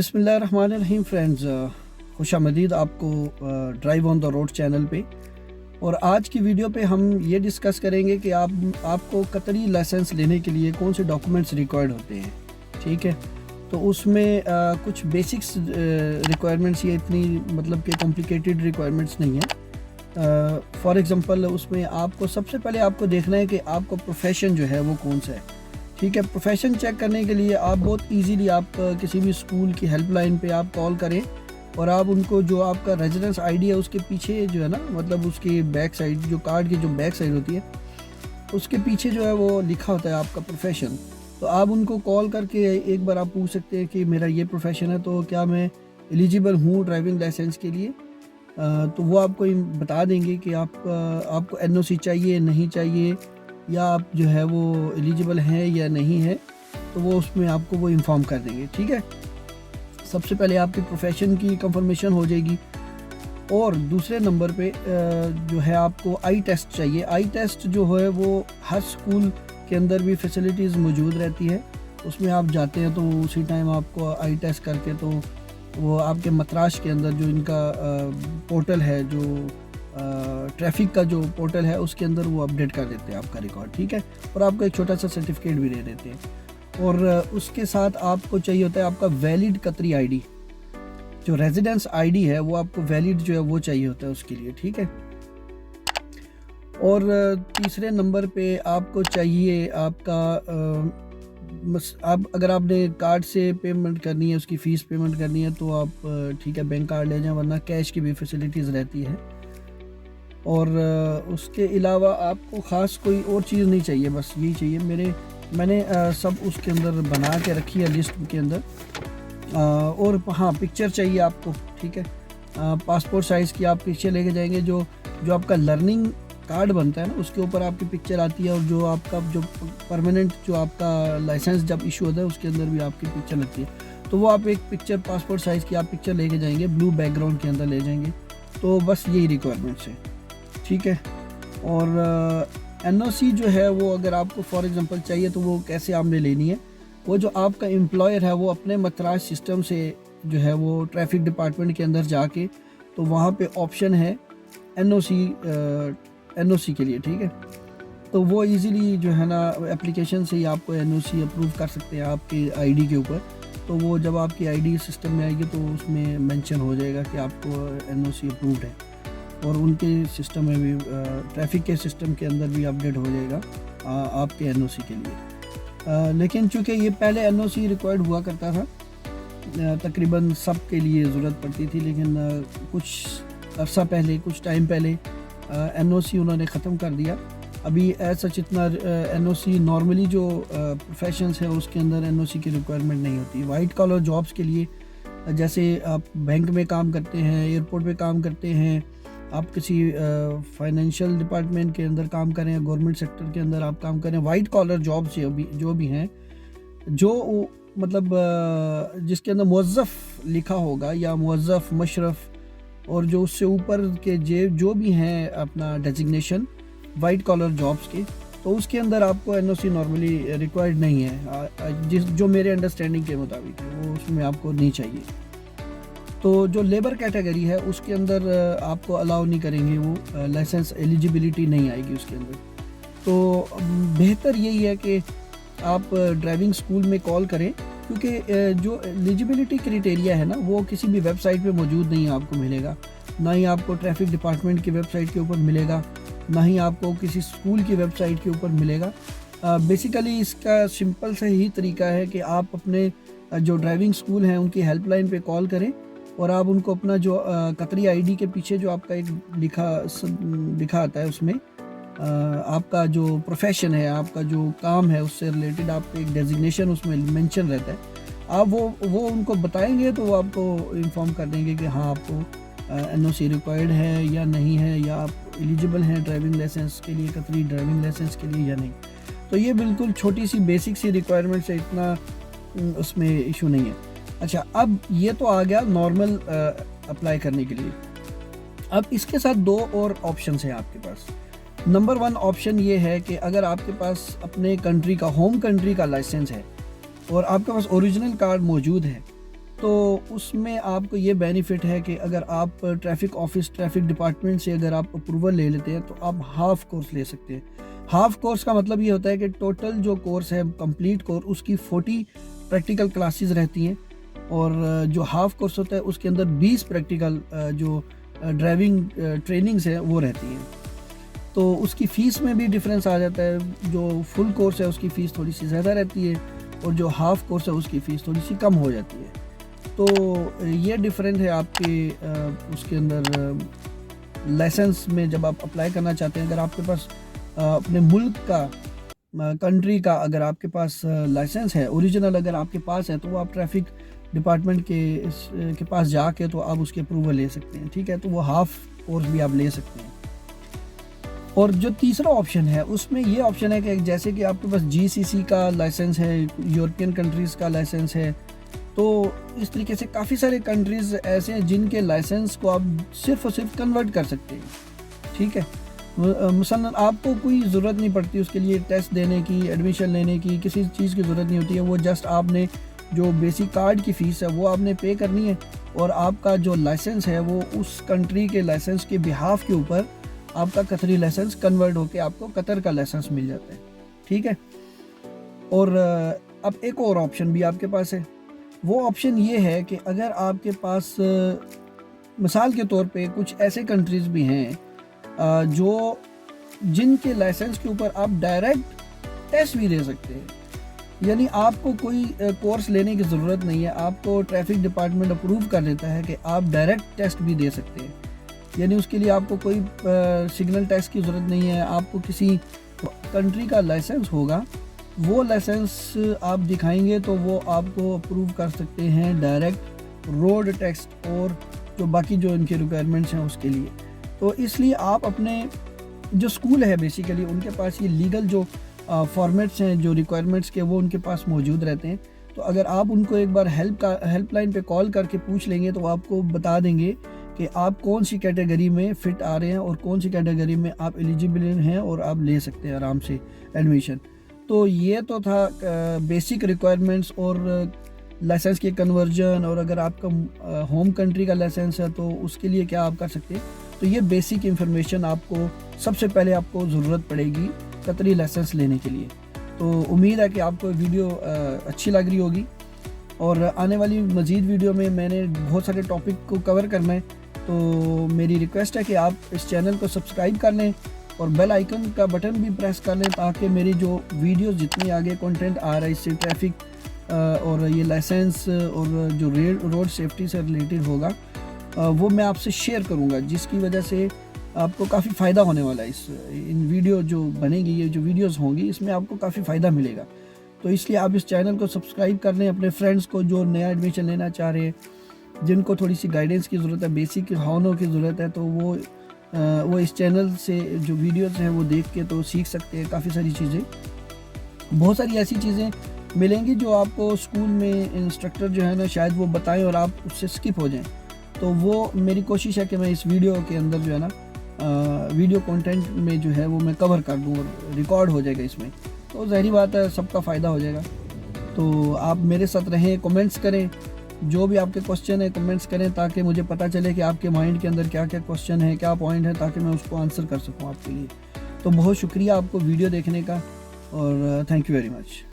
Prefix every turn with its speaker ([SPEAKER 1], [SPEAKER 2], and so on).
[SPEAKER 1] बिस्मिल्लाहिर्रहमानिर्रहीम फ्रेंड्स, खुशामदीद आपको drive on the road channel पे। और आज की वीडियो पे हम ये डिस्कस करेंगे कि आपको कतरी लाइसेंस लेने के लिए कौन से डॉक्यूमेंट्स रिक्वायर्ड होते हैं। ठीक है, तो उसमें कुछ बेसिक्स रिक्वायरमेंट्स, ये इतनी मतलब कि कॉम्प्लिकेटेड रिक्वायरमेंट्स नहीं है। फॉर एग्ज़ाम्पल उसमें आपको सबसे पहले आपको देखना है कि आपका प्रोफेशन जो है वो कौन सा है। ठीक है, प्रोफेशन चेक करने के लिए आप बहुत इजीली आप किसी भी स्कूल की हेल्पलाइन पे आप कॉल करें और आप उनको जो आपका रेजिडेंस आईडी है उसके पीछे जो है ना, मतलब उसकी बैक साइड, जो कार्ड की जो बैक साइड होती है उसके पीछे जो है वो लिखा होता है आपका प्रोफेशन। तो आप उनको कॉल करके एक बार आप पूछ सकते हैं कि मेरा ये प्रोफेशन है, तो क्या मैं एलिजिबल हूँ ड्राइविंग लाइसेंस के लिए। तो वो आपको बता देंगे कि आपको एनओसी चाहिए नहीं चाहिए, या आप जो है वो एलिजिबल हैं या नहीं है, तो वो उसमें आपको वो इन्फॉर्म कर देंगे। ठीक है, सबसे पहले आपकी प्रोफेशन की कंफर्मेशन हो जाएगी। और दूसरे नंबर पे जो है आपको आई टेस्ट चाहिए। आई टेस्ट जो है वो हर स्कूल के अंदर भी फैसिलिटीज़ मौजूद रहती है, उसमें आप जाते हैं तो उसी टाइम आपको आई टेस्ट करके, तो वो आपके मतराश के अंदर जो इनका पोर्टल है, जो ट्रैफिक का जो पोर्टल है उसके अंदर वो अपडेट कर देते हैं आपका रिकॉर्ड। ठीक है, और आपको एक छोटा सा सर्टिफिकेट भी दे देते हैं। और उसके साथ आपको चाहिए होता है आपका वैलिड कतरी आईडी, जो रेजिडेंस आईडी है वो आपको वैलिड जो है वो चाहिए होता है उसके लिए। ठीक है, और तीसरे नंबर पे आपको चाहिए आपका आप अगर आपने कार्ड से पेमेंट करनी है, उसकी फ़ीस पेमेंट करनी है, तो आप ठीक है बैंक कार्ड ले जाएं, वरना कैश की भी फैसिलिटीज़ रहती है। और उसके अलावा आपको ख़ास कोई और चीज़ नहीं चाहिए, बस यही चाहिए। मैंने सब उसके अंदर बना के रखी है लिस्ट के अंदर। और हाँ, पिक्चर चाहिए आपको। ठीक है, पासपोर्ट साइज़ की आप पिक्चर लेके जाएंगे। जो आपका लर्निंग कार्ड बनता है ना, उसके ऊपर आपकी पिक्चर आती है, और जो आपका जो परमानेंट जो आपका लाइसेंस जब इशू होता है उसके अंदर भी आपकी पिक्चर लगती है। तो वो आप एक पिक्चर पासपोर्ट साइज़ की आप पिक्चर लेके जाएंगे, ब्लू बैकग्राउंड के अंदर ले जाएंगे। तो बस यही रिक्वायरमेंट्स है। ठीक है, और एनओसी जो है वो अगर आपको फॉर एग्जांपल चाहिए तो वो कैसे आपने लेनी है, वो जो आपका एम्प्लॉयर है वो अपने मतराज सिस्टम से जो है वो ट्रैफिक डिपार्टमेंट के अंदर जाके, तो वहाँ पे ऑप्शन है एनओसी के लिए। ठीक है, तो वो इजीली जो है ना एप्लीकेशन से ही आपको एनओसी अप्रूव कर सकते हैं आपके आईडी के ऊपर। तो वो जब आपकी आईडी सिस्टम में आएगी तो उसमें मेंशन हो जाएगा कि आपको एनओसी अप्रूव्ड है, और उनके सिस्टम में भी ट्रैफिक के सिस्टम के अंदर भी अपडेट हो जाएगा आपके एनओसी के लिए। लेकिन चूँकि ये पहले एनओसी रिक्वायर्ड हुआ करता था, तकरीबन सब के लिए ज़रूरत पड़ती थी, लेकिन कुछ अर्सा पहले, कुछ टाइम पहले एनओसी उन्होंने ख़त्म कर दिया। अभी ऐसा इतना एनओसी नॉर्मली जो प्रोफेशंस है उसके अंदर एनओसी की रिक्वायरमेंट नहीं होती। वाइट कॉलर जॉब्स के लिए, जैसे आप बैंक में काम करते हैं, एयरपोर्ट पे काम करते हैं, आप किसी फाइनेंशियल डिपार्टमेंट के अंदर काम करें, गवर्नमेंट सेक्टर के अंदर आप काम करें, वाइट कॉलर जॉब्स जो भी हैं, जो मतलब जिसके अंदर मुवज़्ज़फ़ लिखा होगा या मुवज़्ज़फ़, मशरफ़, और जो उससे ऊपर के जो भी हैं अपना डेजिग्नेशन वाइट कॉलर जॉब्स के, तो उसके अंदर आपको एनओसी नॉर्मली रिक्वायर्ड नहीं है। जो मेरे अंडरस्टैंडिंग के मुताबिक है वो उसमें आपको नहीं चाहिए। तो जो लेबर कैटेगरी है उसके अंदर आपको अलाउ नहीं करेंगे, वो लाइसेंस एलिजिबिलिटी नहीं आएगी उसके अंदर। तो बेहतर यही है कि आप ड्राइविंग स्कूल में कॉल करें, क्योंकि जो एलिजिबिलिटी क्राइटेरिया है ना वो किसी भी वेबसाइट पे मौजूद नहीं है, आपको मिलेगा ना ही आपको ट्रैफिक डिपार्टमेंट की वेबसाइट के ऊपर मिलेगा, ना ही आपको किसी स्कूल की वेबसाइट के ऊपर मिलेगा। बेसिकली इसका सिंपल से ही तरीका है कि आप अपने जो ड्राइविंग स्कूल हैं उनकी हेल्पलाइन पे कॉल करें, और आप उनको अपना जो कतरी आईडी के पीछे जो आपका एक लिखा आता है, उसमें आपका जो प्रोफेशन है, आपका जो काम है, उससे रिलेटेड आपका एक डेजिग्नेशन उसमें मेंशन रहता है। आप वो उनको बताएंगे तो वो आपको इन्फॉर्म कर देंगे कि हाँ आपको एनओसी रिक्वायर्ड है या नहीं है, या आप एलिजिबल हैं ड्राइविंग लाइसेंस के लिए, कतरी ड्राइविंग लाइसेंस के लिए या नहीं। तो ये बिल्कुल छोटी सी बेसिक सी रिक्वायरमेंट से, इतना उसमें इशू नहीं है। अच्छा, अब ये तो आ गया नॉर्मल अप्लाई करने के लिए। अब इसके साथ दो और ऑप्शंस हैं आपके पास। नंबर 1 ऑप्शन ये है कि अगर आपके पास अपने कंट्री का, होम कंट्री का लाइसेंस है और आपके पास ओरिजिनल कार्ड मौजूद है, तो उसमें आपको ये बेनिफिट है कि अगर आप ट्रैफ़िक ऑफिस, ट्रैफ़िक डिपार्टमेंट से अगर आप अप्रूवल ले लेते हैं तो आप हाफ़ कोर्स ले सकते हैं। हाफ़ कोर्स का मतलब ये होता है कि टोटल जो कोर्स है कंप्लीट कोर्स उसकी 40 प्रैक्टिकल क्लासेस रहती हैं और जो हाफ़ कोर्स होता है उसके अंदर 20 प्रैक्टिकल जो ड्राइविंग ट्रेनिंग्स हैं वो रहती हैं। तो उसकी फ़ीस में भी डिफरेंस आ जाता है। जो फुल कोर्स है उसकी फ़ीस थोड़ी सी ज़्यादा रहती है और जो हाफ़ कोर्स है उसकी फ़ीस थोड़ी सी कम हो जाती है। तो ये डिफरेंट है आपके उसके अंदर लाइसेंस में जब आप अप्लाई करना चाहते हैं। अगर आपके पास अपने मुल्क का कंट्री का अगर आपके पास लाइसेंस है ओरिजिनल अगर आपके पास है तो वो आप ट्रैफ़िक डिपार्टमेंट के पास जाके तो आप उसके अप्रूवल ले सकते हैं, ठीक है? तो वो हाफ़ कोर्स भी आप ले सकते हैं। और जो तीसरा ऑप्शन है उसमें ये ऑप्शन है कि जैसे कि आपके पास जीसीसी का लाइसेंस है, यूरोपियन कंट्रीज़ का लाइसेंस है, तो इस तरीके से काफ़ी सारे कंट्रीज़ ऐसे हैं जिनके लाइसेंस को आप सिर्फ़ और सिर्फ कन्वर्ट कर सकते हैं, ठीक है? मसलन आपको कोई ज़रूरत नहीं पड़ती उसके लिए टेस्ट देने की, एडमिशन लेने की, किसी चीज़ की ज़रूरत नहीं होती है। वो जस्ट आपने जो बेसिक कार्ड की फ़ीस है वो आपने पे करनी है और आपका जो लाइसेंस है वो उस कंट्री के लाइसेंस के बिहाफ़ के ऊपर आपका कतरी लाइसेंस कन्वर्ट होके आपको कतर का लाइसेंस मिल जाता है, ठीक है? और अब एक और ऑप्शन भी आपके पास है। वो ऑप्शन ये है कि अगर आपके पास मिसाल के तौर पे कुछ ऐसे कंट्रीज़ भी हैं जो जिनके लाइसेंस के ऊपर आप डायरेक्ट टेस्ट भी दे सकते हैं। यानी आपको कोई कोर्स लेने की ज़रूरत नहीं है, आपको ट्रैफ़िक डिपार्टमेंट अप्रूव कर देता है कि आप डायरेक्ट टेस्ट भी दे सकते हैं। यानी उसके लिए आपको कोई सिग्नल टेस्ट की ज़रूरत नहीं है, आपको किसी कंट्री का लाइसेंस होगा, वो लाइसेंस आप दिखाएंगे तो वो आपको अप्रूव कर सकते हैं डायरेक्ट रोड टेस्ट और जो बाकी जो इनके रिक्वायरमेंट्स हैं उसके लिए। तो इसलिए आप अपने जो स्कूल है बेसिकली उनके पास ये लीगल जो फॉर्मेट्स हैं, जो रिक्वायरमेंट्स के वो उनके पास मौजूद रहते हैं। तो अगर आप उनको एक बार हेल्पलाइन पे कॉल करके पूछ लेंगे तो आपको बता देंगे कि आप कौन सी कैटेगरी में फ़िट आ रहे हैं और कौन सी कैटेगरी में आप एलिजिबल हैं और आप ले सकते हैं आराम से एडमिशन। तो ये तो था बेसिक रिक्वायरमेंट्स और लाइसेंस के कन्वर्जन और अगर आपका होम कंट्री का लाइसेंस है तो उसके लिए क्या आप कर सकते हैं। तो ये बेसिक इन्फॉर्मेशन आपको सबसे पहले आपको ज़रूरत पड़ेगी कतरी लाइसेंस लेने के लिए। तो उम्मीद है कि आपको वीडियो अच्छी लग रही होगी और आने वाली मज़ीद वीडियो में मैंने बहुत सारे टॉपिक को कवर करना है। तो मेरी रिक्वेस्ट है कि आप इस चैनल को सब्सक्राइब कर लें और बेल आइकन का बटन भी प्रेस कर लें ताकि मेरी जो वीडियोस जितनी आगे कंटेंट आ रहा है इससे ट्रैफिक और ये लाइसेंस और जो रोड सेफ्टी से रिलेटेड होगा वो मैं आपसे शेयर करूंगा, जिसकी वजह से आपको काफ़ी फ़ायदा होने वाला है। इन वीडियो जो बनेगी, ये जो वीडियोस होंगी इसमें आपको काफ़ी फ़ायदा मिलेगा। तो इसलिए आप इस चैनल को सब्सक्राइब कर लें। अपने फ्रेंड्स को जो नया एडमिशन लेना चाह रहे हैं, जिनको थोड़ी सी गाइडेंस की ज़रूरत है, बेसिक हावनों की ज़रूरत है, तो वो इस चैनल से जो वीडियोस हैं वो देख के तो सीख सकते हैं काफ़ी सारी चीज़ें। बहुत सारी ऐसी चीज़ें मिलेंगी जो आपको स्कूल में इंस्ट्रक्टर जो है ना शायद वो बताएं और आप उससे स्किप हो जाएं। तो वो मेरी कोशिश है कि मैं इस वीडियो के अंदर जो है ना वीडियो कंटेंट में जो है वो मैं कवर कर दूं और रिकॉर्ड हो जाएगा इसमें, तो ज़ाहिर बात है सबका फ़ायदा हो जाएगा। तो आप मेरे साथ रहें, कमेंट्स करें, जो भी आपके क्वेश्चन है कमेंट्स करें ताकि मुझे पता चले कि आपके माइंड के अंदर क्या क्या क्वेश्चन है, क्या पॉइंट है, ताकि मैं उसको आंसर कर सकूं आपके लिए। तो बहुत शुक्रिया आपको वीडियो देखने का और थैंक यू वेरी मच।